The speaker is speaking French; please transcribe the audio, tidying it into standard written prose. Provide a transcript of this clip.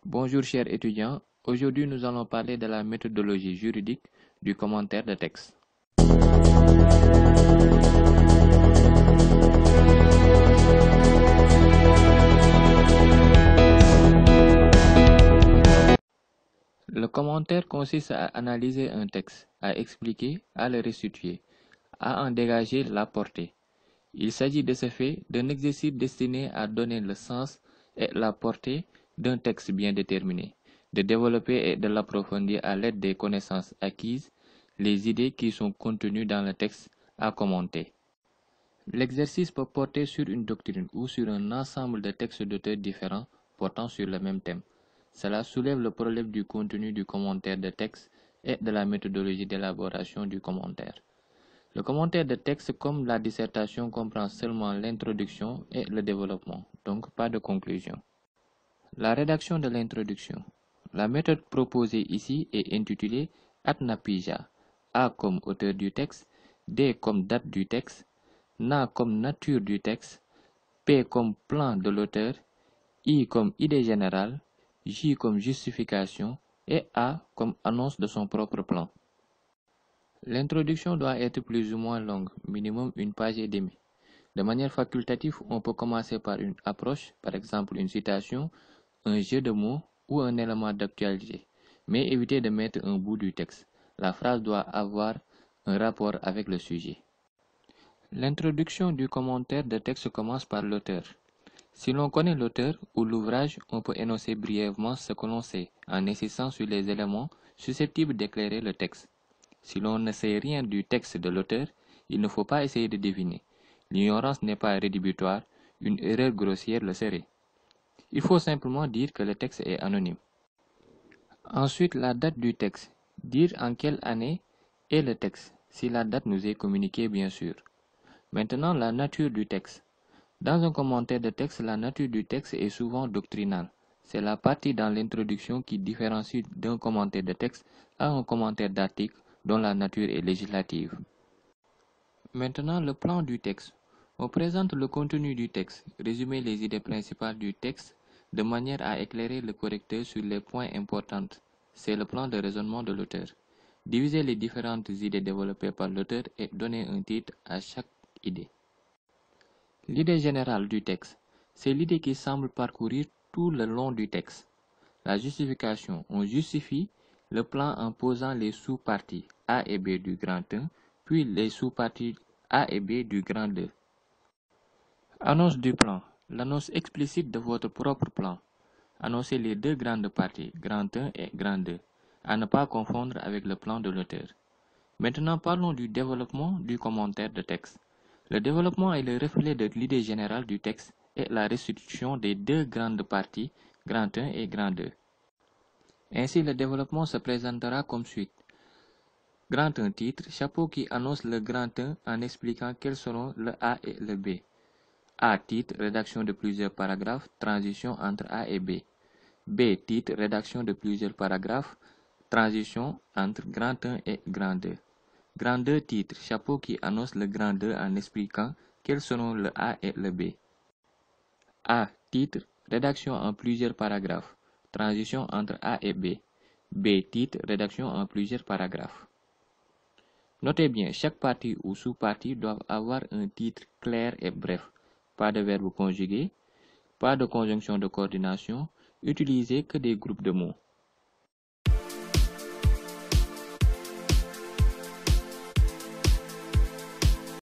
Bonjour chers étudiants, aujourd'hui nous allons parler de la méthodologie juridique du commentaire de texte. Le commentaire consiste à analyser un texte, à expliquer, à le restituer, à en dégager la portée. Il s'agit de ce fait d'un exercice destiné à donner le sens et la portée d'un texte bien déterminé, de développer et de l'approfondir à l'aide des connaissances acquises, les idées qui sont contenues dans le texte à commenter. L'exercice peut porter sur une doctrine ou sur un ensemble de textes d'auteurs différents portant sur le même thème. Cela soulève le problème du contenu du commentaire de texte et de la méthodologie d'élaboration du commentaire. Le commentaire de texte, comme la dissertation, comprend seulement l'introduction et le développement, donc pas de conclusion. La rédaction de l'introduction. La méthode proposée ici est intitulée Ad Napija. A comme auteur du texte, D comme date du texte, Na comme nature du texte, P comme plan de l'auteur, I comme idée générale, J comme justification et A comme annonce de son propre plan. L'introduction doit être plus ou moins longue, minimum une page et demie. De manière facultative, on peut commencer par une approche, par exemple une citation, un jeu de mots ou un élément d'actualité, mais évitez de mettre un bout du texte. La phrase doit avoir un rapport avec le sujet. L'introduction du commentaire de texte commence par l'auteur. Si l'on connaît l'auteur ou l'ouvrage, on peut énoncer brièvement ce que l'on sait, en insistant sur les éléments susceptibles d'éclairer le texte. Si l'on ne sait rien du texte de l'auteur, il ne faut pas essayer de deviner. L'ignorance n'est pas rédhibitoire, une erreur grossière le serait. Il faut simplement dire que le texte est anonyme. Ensuite, la date du texte. Dire en quelle année est le texte, si la date nous est communiquée bien sûr. Maintenant, la nature du texte. Dans un commentaire de texte, la nature du texte est souvent doctrinale. C'est la partie dans l'introduction qui différencie d'un commentaire de texte à un commentaire d'article dont la nature est législative. Maintenant, le plan du texte. On présente le contenu du texte, résumer les idées principales du texte de manière à éclairer le correcteur sur les points importants. C'est le plan de raisonnement de l'auteur. Diviser les différentes idées développées par l'auteur et donner un titre à chaque idée. L'idée générale du texte. C'est l'idée qui semble parcourir tout le long du texte. La justification. On justifie le plan en posant les sous-parties A et B du grand 1, puis les sous-parties A et B du grand 2. Annonce du plan. L'annonce explicite de votre propre plan. Annoncez les deux grandes parties, grand 1 et grand 2, à ne pas confondre avec le plan de l'auteur. Maintenant, parlons du développement du commentaire de texte. Le développement est le reflet de l'idée générale du texte et la restitution des deux grandes parties, grand 1 et grand 2. Ainsi, le développement se présentera comme suit. Grand 1 titre, chapeau qui annonce le grand 1 en expliquant quels seront le A et le B. A titre, rédaction de plusieurs paragraphes, transition entre A et B. B titre, rédaction de plusieurs paragraphes, transition entre grand 1 et grand 2. Grand 2 titre, chapeau qui annonce le grand 2 en expliquant quels seront le A et le B. A titre, rédaction en plusieurs paragraphes, transition entre A et B. B titre, rédaction en plusieurs paragraphes. Notez bien, chaque partie ou sous-partie doit avoir un titre clair et bref. Pas de verbe conjugué, pas de conjonction de coordination, utilisez que des groupes de mots.